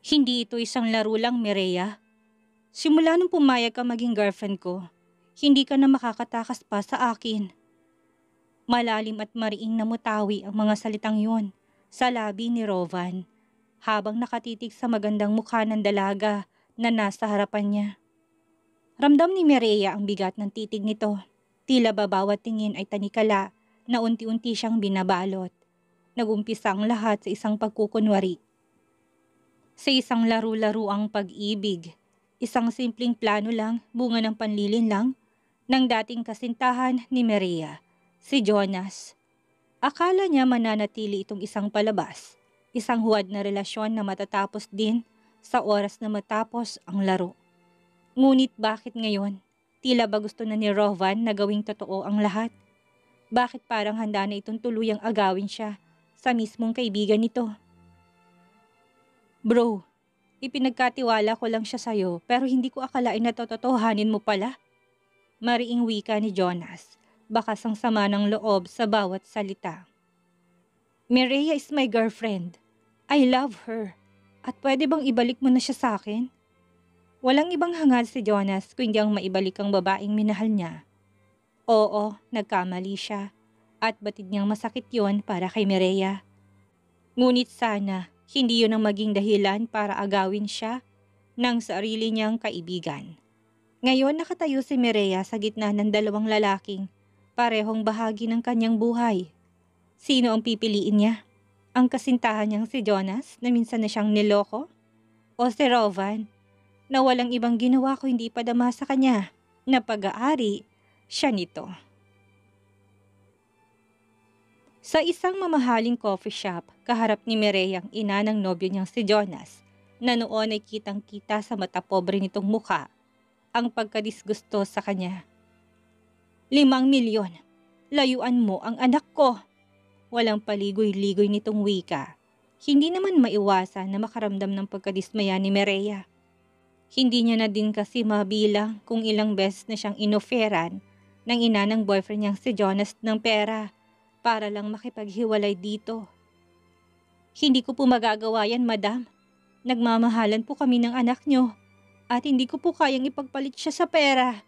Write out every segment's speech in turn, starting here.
Hindi ito isang laro lang, Mireya. Simula nung pumayag ka maging girlfriend ko, hindi ka na makakatakas pa sa akin. Malalim at mariing namutawi ang mga salitang yun sa labi ni Rovan habang nakatitig sa magandang mukha ng dalaga na nasa harapan niya. Ramdam ni Mireya ang bigat ng titig nito. Tila ba bawat tingin ay tanikala na unti-unti siyang binabalot. Nagumpisa ang lahat sa isang pagkukunwari. Sa isang laro-laro ang pag-ibig. Isang simpleng plano lang, bunga ng panlilin lang, ng dating kasintahan ni Mireya, si Jonas. Akala niya mananatili itong isang palabas, isang huwad na relasyon na matatapos din sa oras na matapos ang laro. Ngunit bakit ngayon? Tila ba gusto na ni Rovan na gawing totoo ang lahat? Bakit parang handa na itong tuluyang agawin siya sa mismong kaibigan nito? Bro, ipinagkatiwala ko lang siya sa'yo pero hindi ko akalain na tototohanin mo pala. Mariing wika ni Jonas, bakas ang sama ng loob sa bawat salita. Mireya is my girlfriend. I love her. At pwede bang ibalik mo na siya sa akin? Walang ibang hangad si Jonas kundi ang maibalik ang babaeng minahal niya. Oo, nagkamali siya. At batid niyang masakit yon para kay Mireya. Ngunit sana, hindi yun ang maging dahilan para agawin siya ng sarili niyang kaibigan. Ngayon nakatayo si Mireya sa gitna ng dalawang lalaking, parehong bahagi ng kanyang buhay. Sino ang pipiliin niya? Ang kasintahan niyang si Jonas na minsan na siyang niloko? O si Rovan na walang ibang ginawa ko hindi padama sa kanya na pag-aari siya nito? Sa isang mamahaling coffee shop, kaharap ni Mireya ang ina ng nobyo niyang si Jonas, na noon ay kitang-kita sa mata pobre nitong mukha ang pagkadisgusto sa kanya. 5 milyon. Layuan mo ang anak ko. Walang paligoy-ligoy nitong wika. Hindi naman maiwasan na makaramdam ng pagkadismaya ni Mireya. Hindi niya na din kasi mabilang kung ilang beses na siyang inoferan ng ina ng boyfriend niyang si Jonas ng pera para lang makipaghiwalay dito. Hindi ko po magagawa yan, madam. Nagmamahalan po kami ng anak niyo at hindi ko po kayang ipagpalit siya sa pera.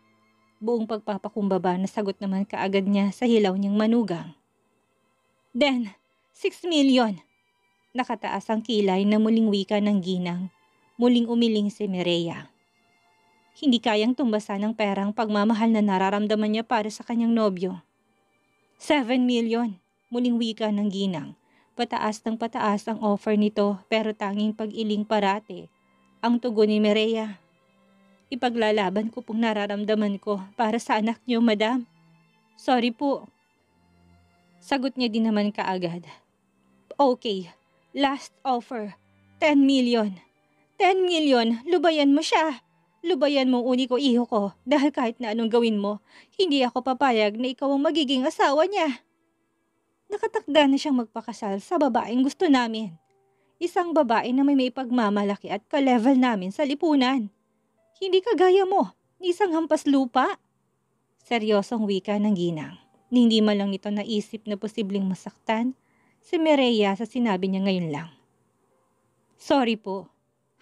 Buong pagpapakumbaba na sagot naman kaagad niya sa hilaw niyang manugang. Then, 6 million. Nakataas ang kilay na muling wika ng ginang. Muling umiling si Mireya. Hindi kayang tumbasan ng perang pagmamahal na nararamdaman niya para sa kanyang nobyo. 7 million. Muling wika ng ginang. Pataas ng pataas ang offer nito pero tanging pag-iling parate ang tugon ni Mireya. Ipaglalaban ko pong nararamdaman ko para sa anak niyo, madam. Sorry po. Sagot niya din naman kaagad. Okay, last offer. 10 million. 10 million, lubayan mo siya. Lubayan mo uni ko iho ko dahil kahit na anong gawin mo, hindi ako papayag na ikaw ang magiging asawa niya. Nakatakda na siyang magpakasal sa babaeng gusto namin. Isang babae na may pagmamalaki at ka-level namin sa lipunan. Hindi kagaya mo, isang hampas lupa. Seryosong wika ng ginang. Hindi man lang nito naisip na posibleng masaktan si Mireya sa sinabi niya ngayon lang. Sorry po,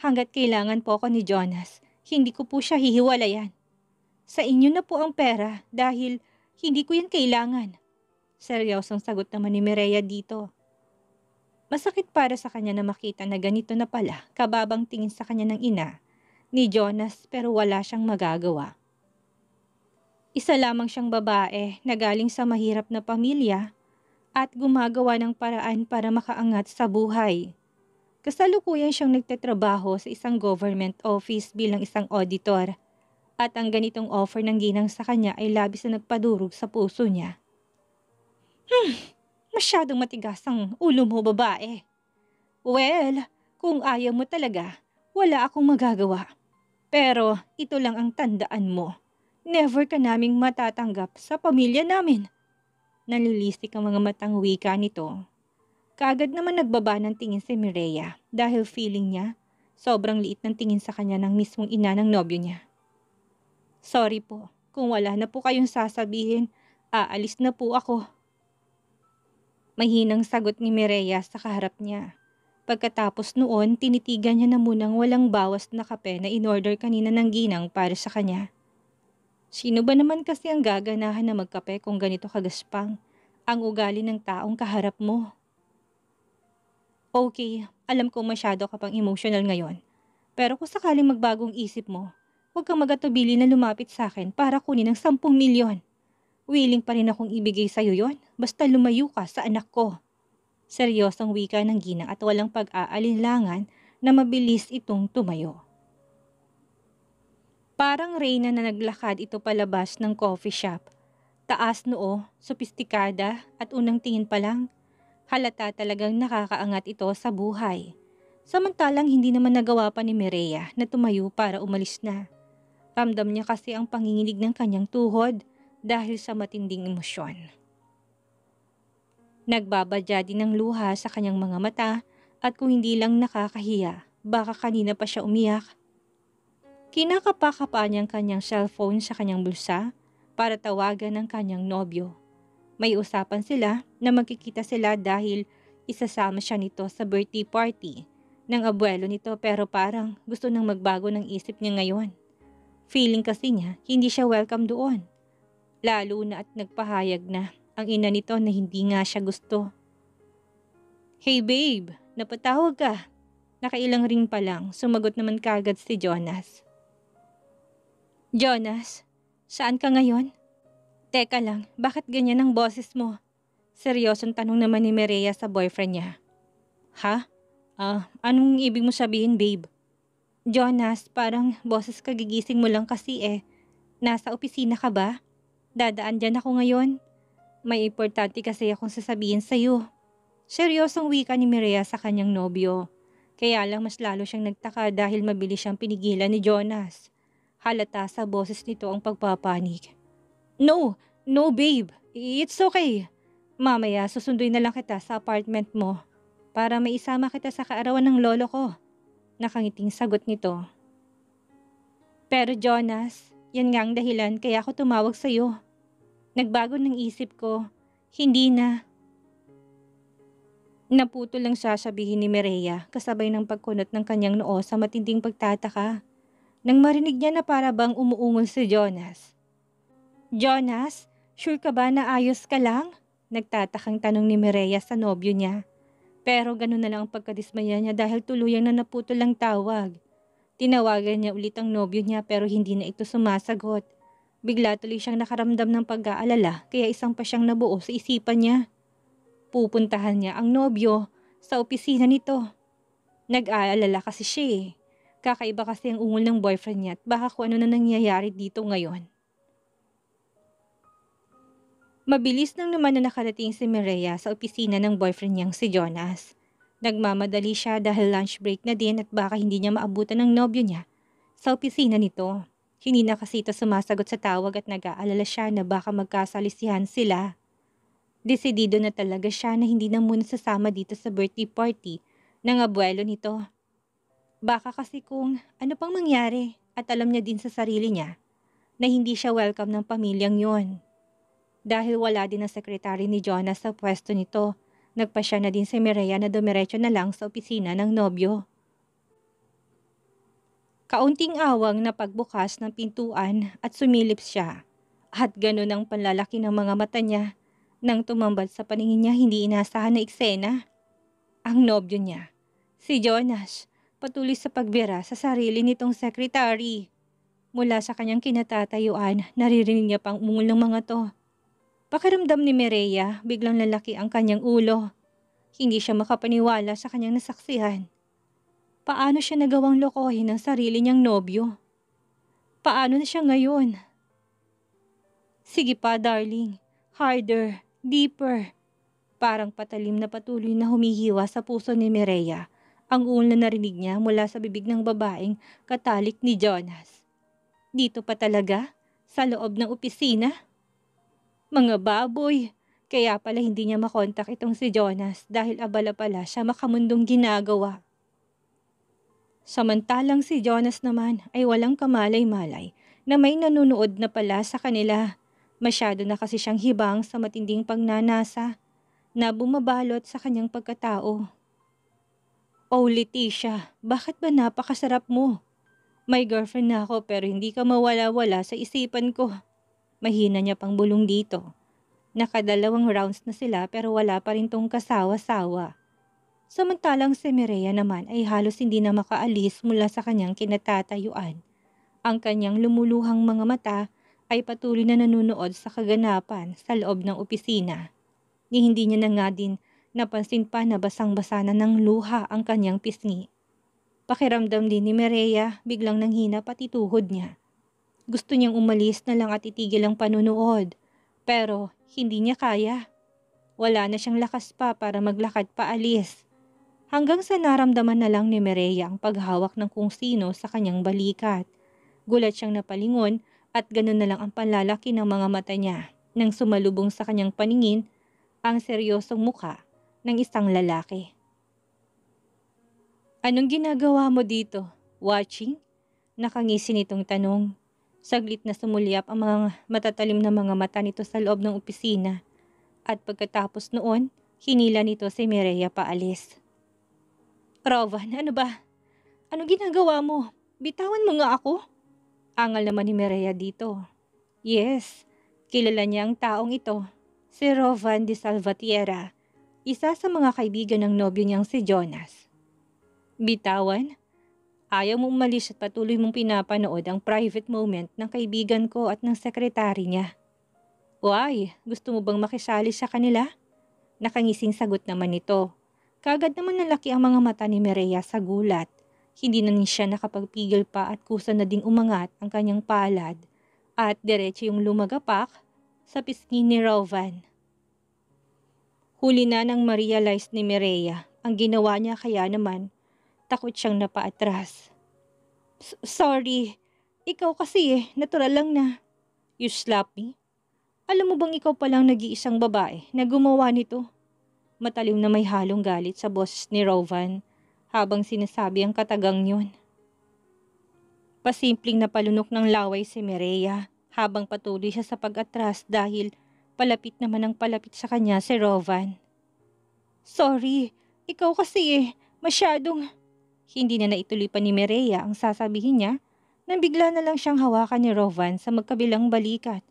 hanggat kailangan po ako ni Jonas, hindi ko po siya hihiwalayan. Sa inyo na po ang pera dahil hindi ko yan kailangan. Seryosong sagot naman ni Mireya dito. Masakit para sa kanya na makita na ganito na pala kababang tingin sa kanya ng ina ni Jonas pero wala siyang magagawa. Isa lamang siyang babae na galing sa mahirap na pamilya at gumagawa ng paraan para makaangat sa buhay. Kasalukuyan siyang nagtatrabaho sa isang government office bilang isang auditor at ang ganitong offer ng ginang sa kanya ay labis na nagpadurog sa puso niya. Masyadong matigas ang ulo mo, babae. Well, kung ayaw mo talaga, wala akong magagawa. Pero ito lang ang tandaan mo. Never ka naming matatanggap sa pamilya namin. Nalilistik ang mga matang wika nito. Kaagad naman nagbaba ng tingin si Mireya dahil feeling niya sobrang liit ng tingin sa kanya ng mismong ina ng nobyo niya. Sorry po, kung wala na po kayong sasabihin, aalis na po ako. Mahinang sagot ni Mireya sa kaharap niya. Pagkatapos noon, tinitigan niya na munang walang bawas na kape na in-order kanina ng ginang para sa kanya. Sino ba naman kasi ang gaganahan na magkape kung ganito kagaspang ang ugali ng taong kaharap mo? Okay, alam ko masyado ka pang emotional ngayon. Pero kung sakaling magbagong isip mo, huwag kang magatubili na lumapit sa akin para kunin ng 10 milyon. Willing pa rin akong ibigay sa'yo yon, basta lumayo ka sa anak ko. Seryosong wika ng ginang at walang pag-aalinlangan na mabilis itong tumayo. Parang reyna na naglakad ito palabas ng coffee shop. Taas noo, sopistikada at unang tingin pa lang, halata talagang nakakaangat ito sa buhay. Samantalang hindi naman nagawa pa ni Mireya na tumayo para umalis na. Ramdam niya kasi ang panginginig ng kanyang tuhod dahil sa matinding emosyon. Nagbabadya din ng luha sa kanyang mga mata at kung hindi lang nakakahiya, baka kanina pa siya umiyak. Kinakapa-kapa niya ang kanyang cellphone sa kanyang bulsa para tawagan ng kanyang nobyo. May usapan sila na magkikita sila dahil isasama siya nito sa birthday party ng abuelo nito pero parang gusto nang magbago ng isip niya ngayon. Feeling kasi niya hindi siya welcome doon. Lalo na at nagpahayag na ang ina nito na hindi nga siya gusto. Hey babe, napatawag ka. Nakailang ring pa lang, sumagot naman kagad si Jonas. Jonas, saan ka ngayon? Teka lang, bakit ganyan ang boses mo? Seryosong tanong naman ni Mireya sa boyfriend niya. Ha? Anong ibig mo sabihin babe? Jonas, parang boses kagigising mo lang kasi eh. Nasa opisina ka ba? Dadaan dyan ako ngayon. May importante kasi akong sasabihin sa'yo. Seryosong wika ni Mireya sa kanyang nobyo. Kaya lang mas lalo siyang nagtaka dahil mabilis siyang pinigilan ni Jonas. Halata sa boses nito ang pagpapanik. No babe, it's okay. Mamaya susunduin na lang kita sa apartment mo para may isama kita sa kaarawan ng lolo ko. Nakangiting sagot nito. Pero Jonas, yan nga ang dahilan kaya ako tumawag sa'yo. Nagbago ng isip ko. Hindi na. Naputol lang sasabihin ni Mireya kasabay ng pagkunot ng kanyang noo sa matinding pagtataka. Nang marinig niya na para bang umuungol si Jonas. Jonas, sure ka ba na ayos ka lang? Nagtatakang tanong ni Mireya sa nobyo niya. Pero ganun na lang ang pagkadismaya niya dahil tuluyang na naputol ang tawag. Tinawagan niya ulit ang nobyo niya pero hindi na ito sumasagot. Bigla tuloy siyang nakaramdam ng pag-aalala kaya isang pa siyang nabuo sa isipan niya. Pupuntahan niya ang nobyo sa opisina nito. Nag-aalala kasi siya eh. Kakaiba kasi ang ungol ng boyfriend niya at baka kung ano na nangyayari dito ngayon. Mabilis nang naman na nakarating si Mireya sa opisina ng boyfriend niyang si Jonas. Nagmamadali siya dahil lunch break na din at baka hindi niya maabutan ng nobyo niya sa opisina nito. Hindi na kasi ito sumasagot sa tawag at nag-aalala siya na baka magkasalisihan sila. Desidido na talaga siya na hindi na muna sasama dito sa birthday party ng abuelo nito. Baka kasi kung ano pang mangyari at alam niya din sa sarili niya na hindi siya welcome ng pamilyang yon. Dahil wala din ang sekretary ni Jonas sa pwesto nito, nagpasya na din si Mireya na dumiretso na lang sa opisina ng nobyo. Kaunting awang na pagbukas ng pintuan at sumilip siya. At ganun ang panlalaki ng mga mata niya. Nang tumambad sa paningin niya hindi inasahan na eksena. Ang nobyo niya, si Jonas, patuloy sa pagbira sa sarili nitong sekretary. Mula sa kanyang kinatatayuan, naririnig niya pang umungol ng mga to. Pakiramdam ni Mireya, biglang lalaki ang kanyang ulo. Hindi siya makapaniwala sa kanyang nasaksihan. Paano siya nagawang lokohin ng sarili niyang nobyo? Paano na siya ngayon? Sige pa darling, harder, deeper. Parang patalim na patuloy na humihiwa sa puso ni Mireya ang uol na narinig niya mula sa bibig ng babaeng katalik ni Jonas. Dito pa talaga? Sa loob ng opisina? Mga baboy! Kaya pala hindi niya makontak itong si Jonas dahil abala pala siya makamundong ginagawa. Samantalang si Jonas naman ay walang kamalay-malay na may nanunood na pala sa kanila. Masyado na kasi siyang hibang sa matinding pagnanasa na bumabalot sa kanyang pagkatao. Oh Leticia, bakit ba napakasarap mo? May girlfriend na ako pero hindi ka mawala-wala sa isipan ko. Mahina niya pang bulong dito. Nakadalawang rounds na sila pero wala pa rin tong kasawa-sawa. Samantalang si Mireya naman ay halos hindi na makaalis mula sa kanyang kinatatayuan. Ang kanyang lumuluhang mga mata ay patuloy na nanunood sa kaganapan sa loob ng opisina. Ni hindi niya na nga din napansin pa na basang-basa na ng luha ang kanyang pisngi. Pakiramdam din ni Mireya biglang nanghina pati tuhod niya. Gusto niyang umalis na lang at itigil ang panunood. Pero hindi niya kaya. Wala na siyang lakas pa para maglakad paalis. Hanggang sa naramdaman na lang ni Mireya ang paghawak ng kung sino sa kanyang balikat. Gulat siyang napalingon at ganun na lang ang panlalaki ng mga mata niya nang sumalubong sa kanyang paningin ang seryosong muka ng isang lalaki. Anong ginagawa mo dito? Watching? Nakangisi nitong tanong. Saglit na sumulyap ang mga matatalim na mga mata nito sa loob ng opisina. At pagkatapos noon, hinila nito si Mireya paalis. Rovan, ano ba? Ano ginagawa mo? Bitawan mo nga ako? Angal naman ni Mireya dito. Yes, kilala niya ang taong ito. Si Rovan de Salvatierra, isa sa mga kaibigan ng nobyo niyang si Jonas. Bitawan? Ayaw mong umalis at patuloy mong pinapanood ang private moment ng kaibigan ko at ng sekretary niya. Why? Gusto mo bang makisali sa kanila? Nakangising sagot naman nito. Kaagad naman nalaki ang mga mata ni Mireya sa gulat. Hindi na siya nakapagpigil pa at kusa na ding umangat ang kanyang palad at diretso yung lumagapak sa pisngi ni Rovan. Huli na nang ma-realize ni Mireya ang ginawa niya kaya naman takot siyang napaatras. Sorry, ikaw kasi natural lang na. You slap me? Alam mo bang ikaw palang nag-iisang babae na gumawa nito? Matalim na may halong galit sa boses ni Rovan habang sinasabi ang katagang yun. Pasimpleng napalunok ng laway si Mireya habang patuloy siya sa pag-atras dahil palapit naman ang palapit sa kanya si Rovan. Sorry, ikaw kasi masyadong... Hindi na naituloy pa ni Mireya ang sasabihin niya nang bigla na lang siyang hawakan ni Rovan sa magkabilang balikat.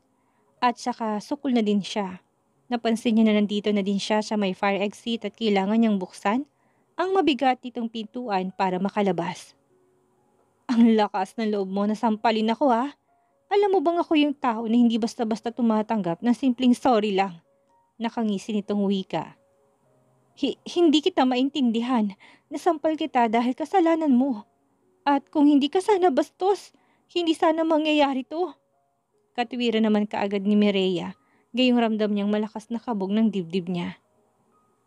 At saka sukol na din siya. Napansin niya na nandito na din siya sa may fire exit at kailangan niyang buksan ang mabigat nitong pintuan para makalabas. Ang lakas ng loob mo na sampalin ako ha. Alam mo bang ako yung tao na hindi basta-basta tumatanggap ng simpleng sorry lang? Nakangisi nitong wika. Hindi kita maintindihan. Nasampal kita dahil kasalanan mo. At kung hindi ka sana bastos, hindi sana mangyayari to. Katwiran naman kaagad ni Mireya, gayong ramdam niyang malakas na kabog ng dibdib niya.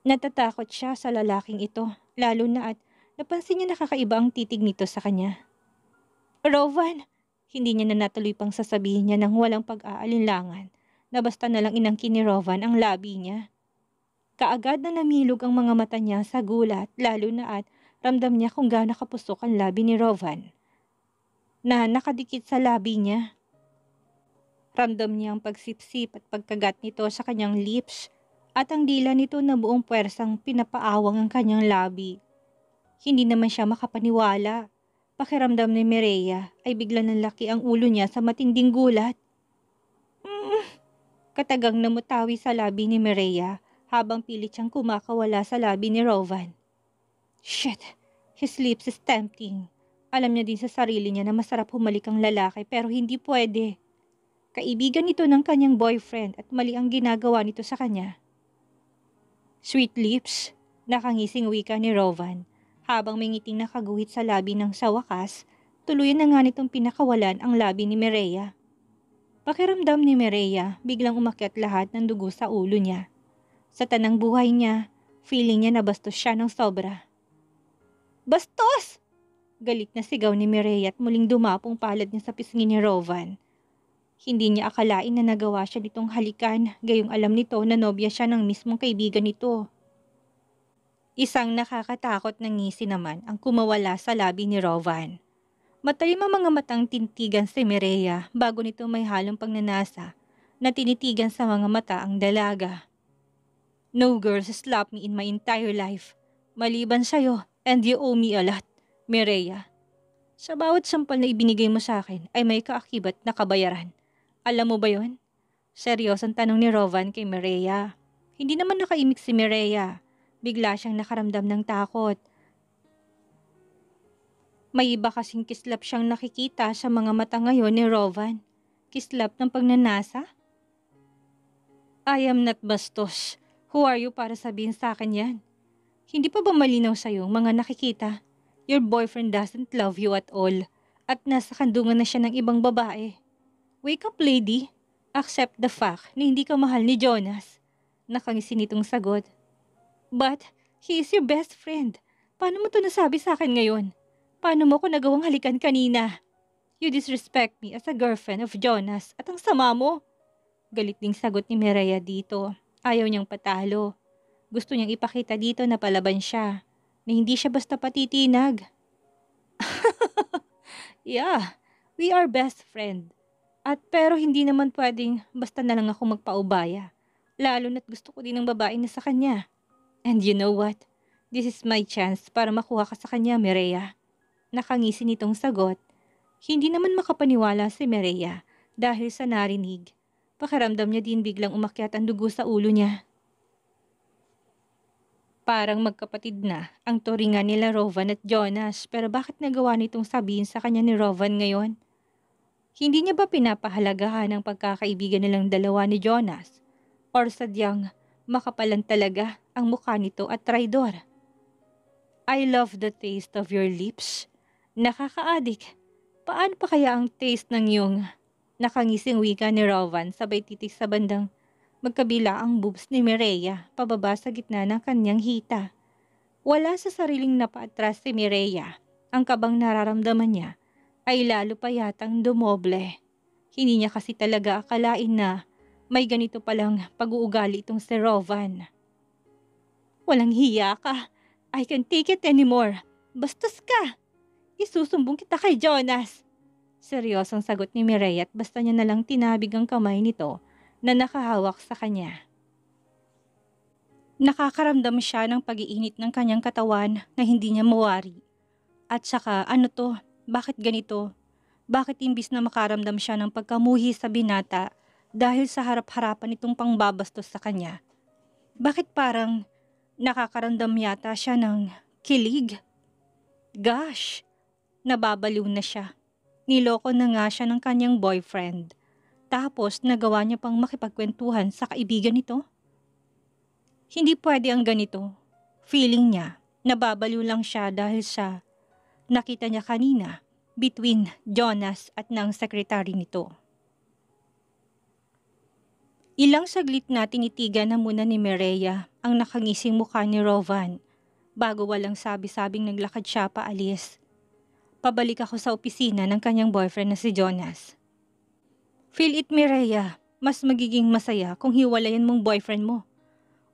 Natatakot siya sa lalaking ito, lalo na at napansin niya nakakaiba ang titig nito sa kanya. Rovan! Hindi niya na natuloy pang sasabihin niya nang walang pag-aalinlangan na basta nalang inangkin ni Rovan ang labi niya. Kaagad na namilog ang mga mata niya sa gulat, lalo na at ramdam niya kung gaano kapusok ang labi ni Rovan na nakadikit sa labi niya. Ramdam niya ang pagsipsip at pagkagat nito sa kanyang lips at ang dila nito na buong puwersang pinapaawang ang kanyang labi. Hindi naman siya makapaniwala. Pakiramdam ni Mireya ay bigla nalaki ang ulo niya sa matinding gulat. Katagang namutawi sa labi ni Mireya habang pilit siyang kumakawala sa labi ni Rovan. Shit, his lips is tempting. Alam niya din sa sarili niya na masarap humalik ang lalaki pero hindi pwede. Kaibigan ito ng kanyang boyfriend at mali ang ginagawa nito sa kanya. Sweet lips, nakangising wika ni Rovan habang may ngiting nakaguhit sa labi ng sa wakas, tuluyan na nga nitong pinakawalan ang labi ni Mireya. Pakiramdam ni Mireya, biglang umakyat lahat ng dugo sa ulo niya. Sa tanang buhay niya, feeling niya na bastos siya ng sobra. Bastos! Galit na sigaw ni Mireya at muling dumapong palad niya sa pisngi ni Rovan. Hindi niya akalain na nagawa siya nitong halikan, gayong alam nito na nobya siya ng mismong kaibigan nito. Isang nakakatakot na ngisi naman ang kumawala sa labi ni Rovan. Matalim ang mga matang tintigan si Mireya bago nito may halong pagnanasa na tinitigan sa mga mata ang dalaga. No girls slapped me in my entire life. Maliban sa'yo, And you owe me a lot, Mireya. Sa bawat sampal na ibinigay mo sa akin ay may kaakibat na kabayaran. Alam mo ba yon? Seryosong tanong ni Rovan kay Mireya. Hindi naman nakaimik si Mireya. Bigla siyang nakaramdam ng takot. May iba kasing kislap siyang nakikita sa mga mata ngayon ni Rovan. Kislap ng pagnanasa? I am not bastos. Who are you para sabihin sa akin yan? Hindi pa ba malinaw sa'yo mga nakikita? Your boyfriend doesn't love you at all. At nasa kandungan na siya ng ibang babae. Wake up, lady. Accept the fact na hindi ka mahal ni Jonas. Nakangisi nitong sagot. But, he is your best friend. Paano mo to nasabi sa akin ngayon? Paano mo ko nagawang halikan kanina? You disrespect me as a girlfriend of Jonas at ang sama mo. Galit ding sagot ni Mireya dito. Ayaw niyang patalo. Gusto niyang ipakita dito na palaban siya. Na hindi siya basta patitinag. Yeah, we are best friend. At pero hindi naman pwedeng basta na lang ako magpaubaya. Lalo na't gusto ko din ng babae na sa kanya. And you know what? This is my chance para makuha ka sa kanya, Mireya. Nakangisi nitong sagot. Hindi naman makapaniwala si Mireya dahil sa narinig. Pakiramdam niya din biglang umakyat ang dugo sa ulo niya. Parang magkapatid na ang turingan nila Rovan at Jonas, pero bakit nagawa nitong sabihin sa kanya ni Rovan ngayon? Hindi niya ba pinapahalagahan ang pagkakaibigan nilang dalawa ni Jonas? Or sadyang makapalan talaga ang mukha nito at traidor? I love the taste of your lips. Nakakaadik. Paano pa kaya ang taste ng iyong nakangising wika ni Rovan sabay titig sa bandang magkabila ang boobs ni Mireya pababa sa gitna ng kanyang hita. Wala sa sariling napaatras si Mireya. Ang kabang nararamdaman niya ay lalo pa yatang dumoble. Hindi niya kasi talaga akalain na may ganito palang pag-uugali itong si Rovan. Walang hiya ka. I can't take it anymore. Bastos ka. Isusumbong kita kay Jonas. Seryosong sagot ni Mireya at basta niya nalang tinabig ang kamay nito na nakahawak sa kanya. Nakakaramdam siya ng pag-iinit ng kanyang katawan na hindi niya mawari. At saka ano to? Bakit ganito? Bakit imbis na makaramdam siya ng pagkamuhi sa binata dahil sa harap-harapan itong pangbabastos sa kanya? Bakit parang nakakaramdam yata siya ng kilig? Gosh! Nababaliw na siya. Niloko na nga siya ng kanyang boyfriend. Tapos nagawa niya pang makipagkwentuhan sa kaibigan nito? Hindi pwede ang ganito. Feeling niya, nababaliw lang siya dahil sa nakita niya kanina between Jonas at ng sekretary nito. Ilang saglit na tinitigan na muna ni Mireya ang nakangising mukha ni Rovan bago walang sabi-sabing naglakad siya paalis. Pabalik ako sa opisina ng kanyang boyfriend na si Jonas. Feel it, Mireya, mas magiging masaya kung hiwalayan mong boyfriend mo.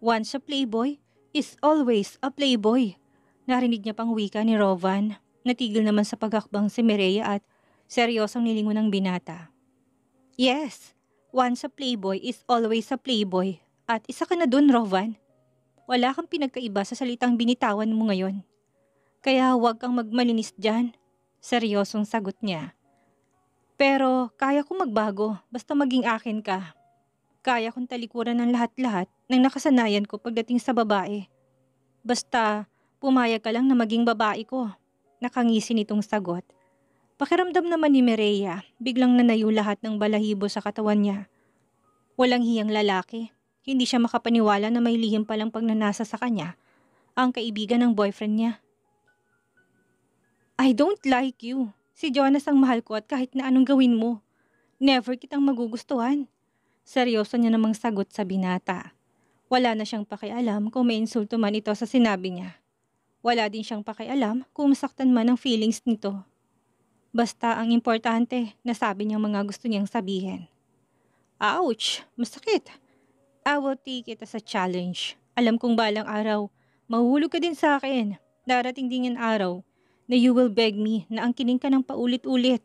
Once a playboy is always a playboy. Narinig niya pang wika ni Rovan. Natigil naman sa paghakbang si Mireya at seryosong nilingon ng binata. Yes, once a playboy is always a playboy. At isa ka na dun, Rovan. Wala kang pinagkaiba sa salitang binitawan mo ngayon. Kaya huwag kang magmalinis dyan. Seryosong sagot niya. Pero kaya kong magbago basta maging akin ka. Kaya kong talikuran ng lahat-lahat ng nakasanayan ko pagdating sa babae. Basta pumayag ka lang na maging babae ko. Nakangisi nitong sagot. Pakiramdam naman ni Mireya, biglang nanayo lahat ng balahibo sa katawan niya. Walang hiyang lalaki. Hindi siya makapaniwala na may lihim palang pagnanasa sa kanya ang kaibigan ng boyfriend niya. I don't like you. Si Jonas ang mahal ko at kahit na anong gawin mo, never kitang magugustuhan. Seryoso niya namang sagot sa binata. Wala na siyang pakialam kung may insulto man ito sa sinabi niya. Wala din siyang pakialam kung masaktan man ang feelings nito. Basta ang importante, nasabi niyang mga gusto niyang sabihin. Ouch! Masakit! I will take it as a challenge. Alam kong balang araw, mahuhulog ka din sa akin. Darating din yung araw na you will beg me na angkinin ka ng paulit-ulit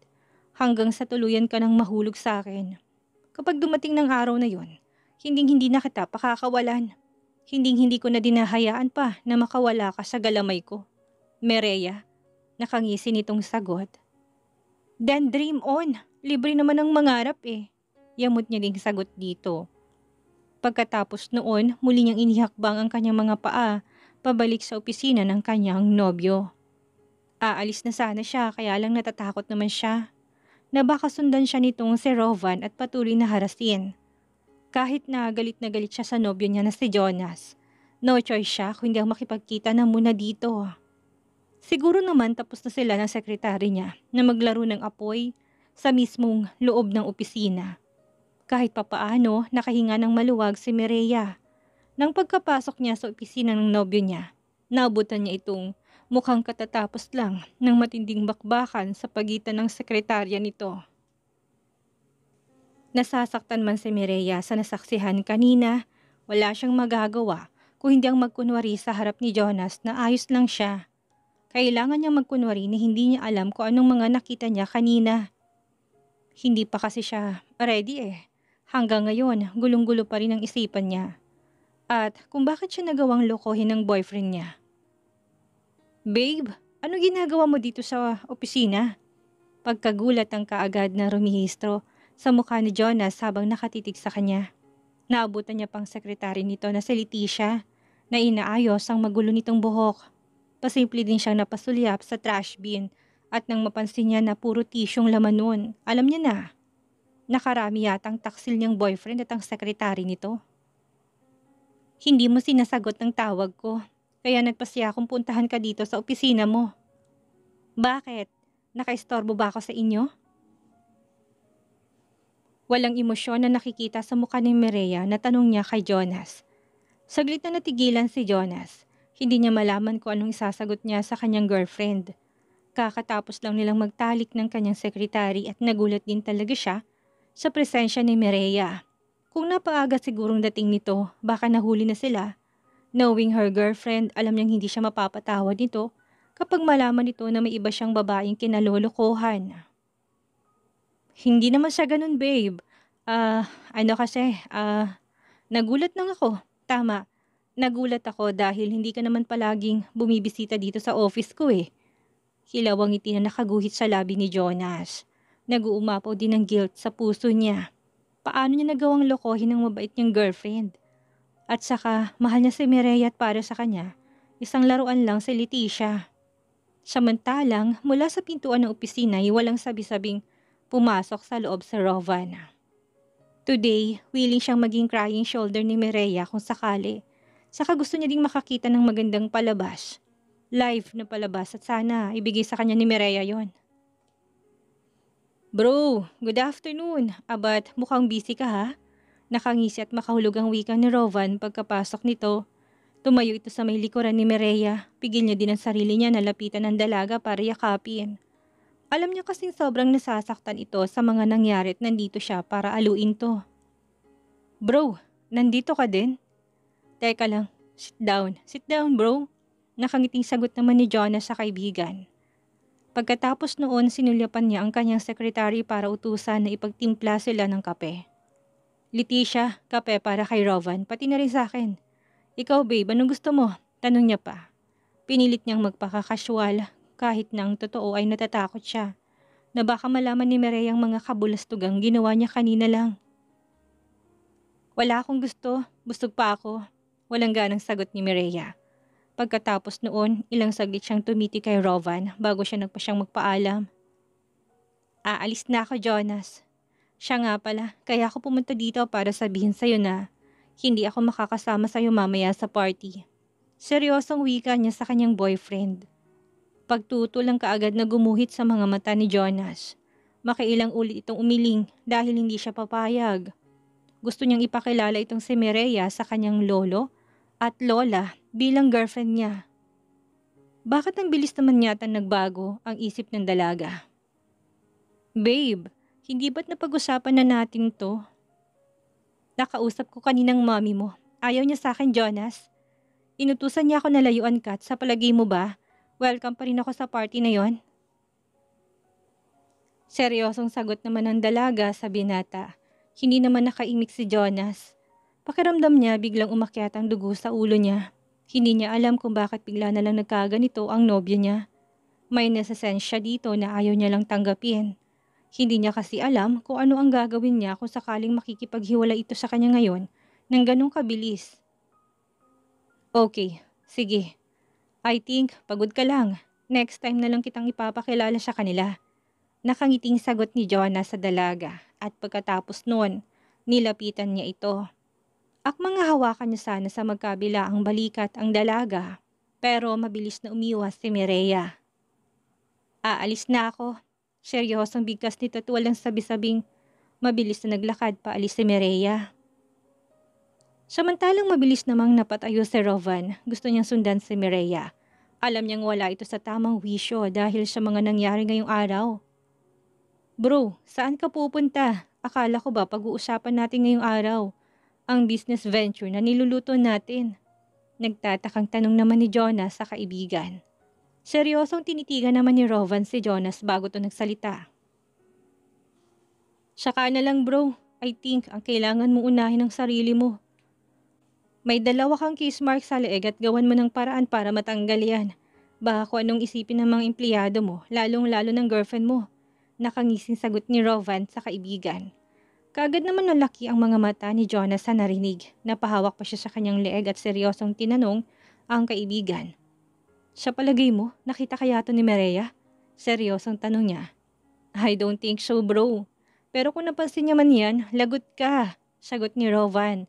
hanggang sa tuluyan ka ng mahulog sa akin. Kapag dumating ng araw na yon, hinding-hindi na kita pakakawalan. Hinding-hindi ko na dinahayaan pa na makawala ka sa galamay ko. Mireya, nakangisi nitong sagot. Then dream on, libre naman ang mangarap eh. Yamot niya ding sagot dito. Pagkatapos noon, muli niyang inihakbang ang kanyang mga paa pabalik sa opisina ng kanyang nobyo. Aalis na sana siya kaya lang natatakot naman siya na baka sundan siya nitong si Rovan at patuloy na harasin. Kahit na galit siya sa nobyo niya na si Jonas, no choice siya kundi ang makipagkita na muna dito. Siguro naman tapos na sila ng sekretary niya na maglaro ng apoy sa mismong loob ng opisina. Kahit papaano nakahinga ng maluwag si Mireya. Nang pagkapasok niya sa opisina ng nobyo niya, naabutan niya itong mukhang katatapos lang ng matinding bakbakan sa pagitan ng sekretarya nito. Nasasaktan man si Mireya sa nasaksihan kanina, wala siyang magagawa kung hindi ang magkunwari sa harap ni Jonas na ayos lang siya. Kailangan niyang magkunwari na hindi niya alam kung anong mga nakita niya kanina. Hindi pa kasi siya ready eh. Hanggang ngayon, gulong-gulo pa rin ang isipan niya. At kung bakit siya nagawang lokohin ng boyfriend niya. Babe, ano ginagawa mo dito sa opisina? Pagkagulat ang kaagad na rumihistro sa mukha ni Jonas habang nakatitig sa kanya. Naabutan niya pang sekretary nito na si Leticia na inaayos ang magulo nitong buhok. Pasimple din siyang napasulyap sa trash bin at nang mapansin niya na puro tisyong laman nun, alam niya na. Nakarami yatang taksil niyang boyfriend at ang sekretary nito. Hindi mo sinasagot ng tawag ko, kaya nagpasya akong puntahan ka dito sa opisina mo. Bakit? Nakaistorbo ba ako sa inyo? Walang emosyon na nakikita sa mukha ni Mireya na tanong niya kay Jonas. Saglit na natigilan si Jonas. Hindi niya malaman kung anong isasagot niya sa kanyang girlfriend. Kakatapos lang nilang magtalik ng kanyang sekretary at nagulat din talaga siya sa presensya ni Mireya. Kung napaaga sigurong dating nito, baka nahuli na sila. Knowing her girlfriend, alam niyang hindi siya mapapatawad nito kapag malaman nito na may iba siyang babaeng kinalolokohan. Hindi naman siya ganun, babe. Nagulat lang ako. Tama, nagulat ako dahil hindi ka naman palaging bumibisita dito sa office ko eh. Hilawang ngiti na nakaguhit sa labi ni Jonas. Nag-uumapaw din ng guilt sa puso niya. Paano niya nagawang lokohin ng mabait niyang girlfriend? At saka, mahal niya si Mireya at para sa kanya, isang laruan lang si Leticia. Samantalang, mula sa pintuan ng opisina ay walang sabi-sabing pumasok sa loob si Rovan. Today, willing siyang maging crying shoulder ni Mireya kung sakali. Saka gusto niya ding makakita ng magandang palabas. Live na palabas at sana ibigay sa kanya ni Mireya yon. Bro, good afternoon. Abat mukhang busy ka ha? Nakangisi at makahulog ang wika ni Rovan pagkapasok nito. Tumayo ito sa may likuran ni Mireya. Pigil niya din ang sarili niya na lapitan ng dalaga para yakapin. Alam niya kasing sobrang nasasaktan ito sa mga nangyari at nandito siya para aluin to. Bro, nandito ka din? Teka lang, sit down. Sit down bro. Nakangiting sagot naman ni Jonas sa kaibigan. Pagkatapos noon, sinulyapan niya ang kanyang sekretary para utusan na ipagtimpla sila ng kape. Leticia, kape para kay Rovan, pati na rin sa akin. Ikaw babe, anong gusto mo? Tanong niya pa. Pinilit niyang magpakakasual kahit nang totoo ay natatakot siya na baka malaman ni Mireya ang mga kabulastugang ginawa niya kanina lang. Wala akong gusto, busog pa ako. Walang ganang sagot ni Mireya. Pagkatapos noon, ilang saglit siyang tumiti kay Rovan bago siya nagpasyang magpaalam. Aalis na ako, Jonas. Siya nga pala, kaya ako pumunta dito para sabihin sa'yo na hindi ako makakasama sa'yo mamaya sa party. Seryosong wika niya sa kanyang boyfriend. Pagtutol lang kaagad na gumuhit sa mga mata ni Jonas. Makailang ulit itong umiling dahil hindi siya papayag. Gusto niyang ipakilala itong si Mireya sa kanyang lolo at lola bilang girlfriend niya. Bakit ang bilis naman yata nagbago ang isip ng dalaga? Babe, hindi ba't napag-usapan na natin to? Nakausap ko kaninang mommy mo. Ayaw niya sa akin, Jonas. Inutusan niya ako na layuan ka at sa palagay mo ba, welcome pa rin ako sa party na yon? Seryosong sagot naman ng dalaga sa binata. Hindi naman nakaimik si Jonas. Pakiramdam niya biglang umakyat ang dugo sa ulo niya. Hindi niya alam kung bakit bigla na lang nagkaganito ang nobyo niya. May nesesensya dito na ayaw niya lang tanggapin. Hindi niya kasi alam kung ano ang gagawin niya kung sakaling makikipaghiwalay ito sa kanya ngayon ng ganong kabilis. Okay, sige. I think pagod ka lang. Next time na lang kitang ipapakilala sa kanila. Nakangiting sagot ni Jonah sa dalaga at pagkatapos noon, nilapitan niya ito. Akmang hawakan niya sana sa magkabila ang balikat ang dalaga, pero mabilis na umiwas si Mireya. Aalis na ako. Seryosong bigkas nito at walang sabi-sabing mabilis na naglakad paalis si Mireya. Samantalang mabilis namang napatayo si Rovan, gusto niyang sundan si Mireya. Alam niyang wala ito sa tamang wisyo dahil sa mga nangyari ngayong araw. Bro, saan ka pupunta? Akala ko ba pag-uusapan natin ngayong araw ang business venture na niluluto natin? Nagtatakang tanong naman ni Jonas sa kaibigan. Seryosong tinitigan naman ni Rovan si Jonas bago to nagsalita. Saka na lang bro, I think ang kailangan mo unahin ang sarili mo. May dalawa kang kiss mark sa leeg at gawan mo ng paraan para matanggal yan. Baka kung anong isipin ng mga empleyado mo, lalong-lalo ng girlfriend mo. Nakangising sagot ni Rovan sa kaibigan. Kaagad naman nalaki ang mga mata ni Jonas sa narinig. Napahawak pa siya sa kanyang leeg at seryosong tinanong ang kaibigan. Sa palagay mo, nakita kaya to ni Mireya? Seryosong tanong niya. I don't think so bro. Pero kung napansin niya man yan, lagot ka, sagot ni Rovan.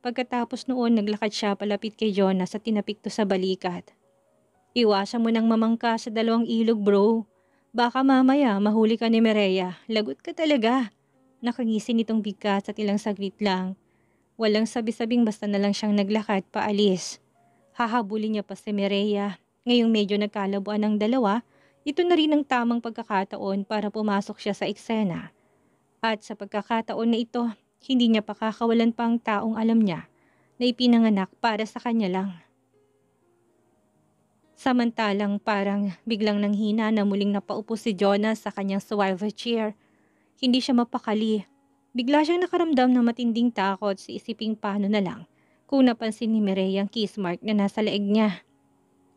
Pagkatapos noon, naglakad siya palapit kay Jonas at tinapik to sa balikat. Iwasan mo nang mamangka sa dalawang ilog bro. Baka mamaya mahuli ka ni Mireya, lagot ka talaga. Nakangisi nitong bigkas at ilang saglit lang. Walang sabi-sabing basta na lang siyang naglakad paalis. Hahabulin niya pa si Mireya. Ngayong medyo nagkalabuan ng dalawa, ito na rin ang tamang pagkakataon para pumasok siya sa eksena. At sa pagkakataon na ito, hindi niya pakakawalan pa ang taong alam niya na ipinanganak para sa kanya lang. Samantalang parang biglang nanghina na muling napaupo si Jonas sa kanyang survivor chair. Hindi siya mapakali. Bigla siyang nakaramdam ng matinding takot sa isiping paano na lang kung napansin ni Mireya ang kiss mark na nasa leeg niya.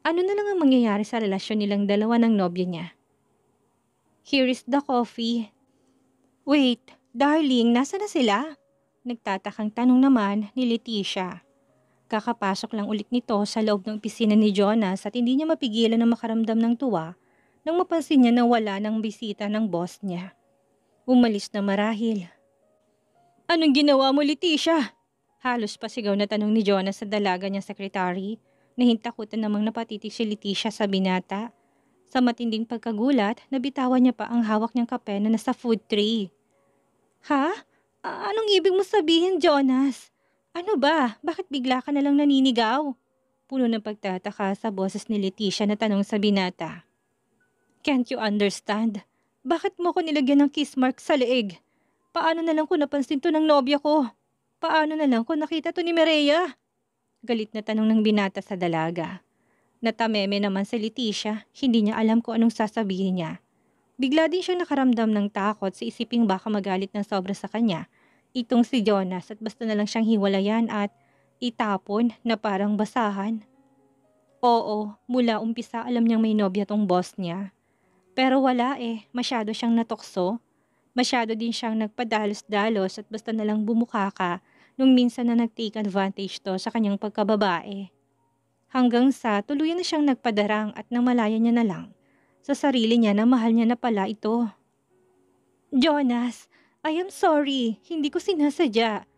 Ano na lang ang mangyayari sa relasyon nilang dalawa ng nobyo niya? Here is the coffee. Wait, darling, nasa na sila? Nagtatakang tanong naman ni Leticia. Kakapasok lang ulit nito sa loob ng opisina ni Jonas at hindi niya mapigilan na makaramdam ng tuwa nang mapansin niya na wala ng bisita ng boss niya. Umalis na marahil. Anong ginawa mo, Leticia? Halos pasigaw na tanong ni Jonas sa dalaga niyang sekretary. Nahintakutan namang napatitig si Leticia sa binata. Sa matinding pagkagulat, nabitawan niya pa ang hawak niyang kape na nasa food tray. Ha? Anong ibig mo sabihin, Jonas? Ano ba? Bakit bigla ka na lang naninigaw? Puno ng pagtataka sa boses ni Leticia na tanong sa binata. Can't you understand? Bakit mo ko nilagyan ng kiss mark sa leeg? Paano na lang kung napansin to ng nobya ko? Paano na lang kung nakita to ni Mireya? Galit na tanong ng binata sa dalaga. Natameme naman si Leticia, hindi niya alam kung anong sasabihin niya. Bigla din siyang nakaramdam ng takot sa isiping baka magalit ng sobra sa kanya. Itong si Jonas at basta na lang siyang hiwalayan at itapon na parang basahan. Oo, mula umpisa alam niyang may nobya tong boss niya. Pero wala masyado siyang natukso. Masyado din siyang nagpadalos-dalos at basta na lang bumuka ka nung minsan na nag-take advantage to sa kanyang pagkababae. Hanggang sa tuluyan na siyang nagpadarang at namalaya niya na lang sa sarili niya na mahal niya na pala ito. Jonas, I am sorry. Hindi ko sinasadya.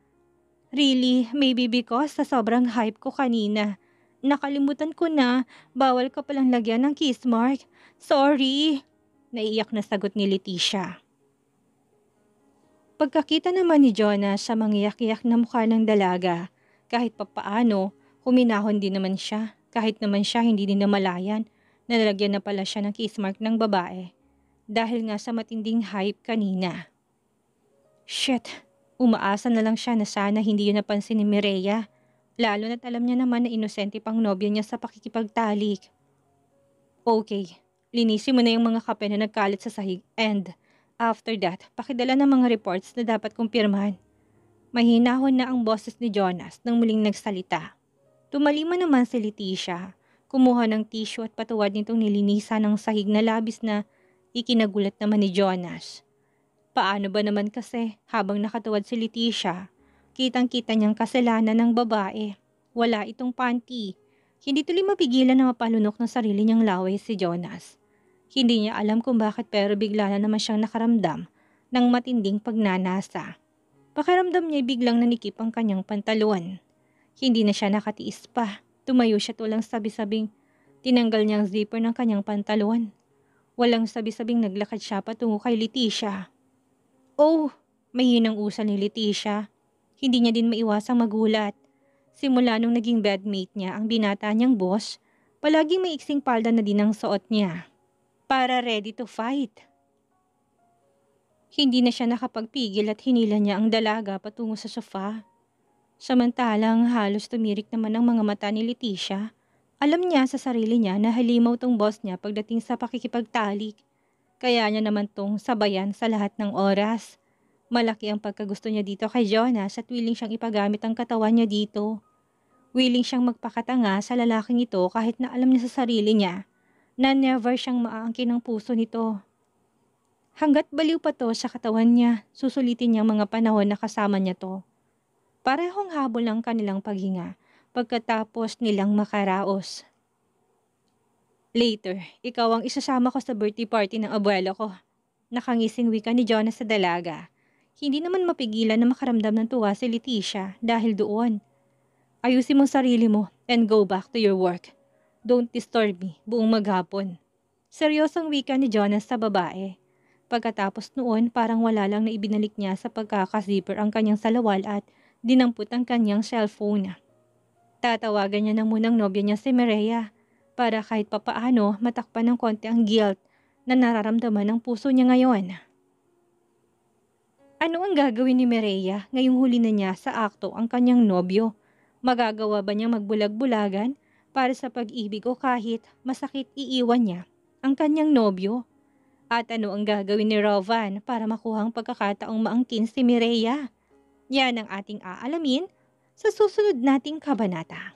Really, maybe because sa sobrang hype ko kanina. Nakalimutan ko na bawal ka palang lagyan ng kiss mark. Sorry. Naiiyak na sagot ni Leticia. Pagkakita naman ni Jonas sa mangyak-yak na mukha ng dalaga, kahit papaano, huminahon din naman siya. Kahit naman siya hindi din namalayan, nalagyan na pala siya ng kiss mark ng babae. Dahil nga sa matinding hype kanina. Shit, umaasa na lang siya na sana hindi yun napansin ni Mireya. Lalo na't alam niya naman na inosente pang nobyo niya sa pakikipagtalik. Okay, linisin mo na yung mga kape na nagkalat sa sahig and after that, pakidala ng mga reports na dapat kumpirmahan. Mahinahon na ang boses ni Jonas nang muling nagsalita. Tumalima naman si Leticia. Kumuha ng tissue at patuwad nitong nilinisan ng sahig na labis na ikinagulat naman ni Jonas. Paano ba naman kasi habang nakatuwad si Leticia, kitang-kita niyang kasalanan ng babae. Wala itong panty. Hindi tuloy mapigilan na mapalunok ng sarili niyang laway si Jonas. Hindi niya alam kung bakit pero bigla na naman siyang nakaramdam ng matinding pagnanasa. Pakiramdam niya biglang nanikip ang kanyang pantalon. Hindi na siya nakatiis pa. Tumayo siya tulang sabi-sabing tinanggal niya ang zipper ng kanyang pantalon. Walang sabi-sabing naglakad siya patungo kay Leticia. Oh, mahinang usal ni Leticia. Hindi niya din maiwasang magulat. Simula nung naging bedmate niya ang binata niyang boss, palaging may iksing palda na din ang suot niya. Para ready to fight. Hindi na siya nakapagpigil at hinila niya ang dalaga patungo sa sofa. Samantalang halos tumirik naman ang mga mata ni Leticia. Alam niya sa sarili niya na halimaw tong boss niya pagdating sa pakikipagtalik. Kaya niya naman tong sabayan sa lahat ng oras. Malaki ang pagkagusto niya dito kay Jonas at willing siyang ipagamit ang katawan niya dito. Willing siyang magpakatanga sa lalaking ito kahit na alam niya sa sarili niya na never siyang maaangkin ng puso nito. Hanggat baliw pa to sa katawan niya, susulitin niyang mga panahon na kasama niya to. Parehong habol ang kanilang paghinga pagkatapos nilang makaraos. Later, ikaw ang isasama ko sa birthday party ng abuelo ko. Nakangising wika ni Jonas sa dalaga. Hindi naman mapigilan na makaramdam ng tuwa si Leticia dahil doon. Ayusin mong sarili mo and go back to your work. Don't disturb me buong maghapon. Seryosong wika ni Jonas sa babae. Pagkatapos noon parang wala lang na ibinalik niya sa pagkakazipper ang kanyang salawal at dinampot ang kanyang cellphone. Tatawagan niya na munang nobya niya si Mireya para kahit papaano matakpan ng konti ang guilt na nararamdaman ng puso niya ngayon. Ano ang gagawin ni Mireya ngayong huli na niya sa akto ang kanyang nobyo? Magagawa ba niyang magbulag-bulagan para sa pag-ibig o kahit masakit iiwan niya ang kanyang nobyo? At ano ang gagawin ni Rovan para makuha ang pagkakataong maangkin si Mireya? Yan ang ating aalamin sa susunod nating kabanata.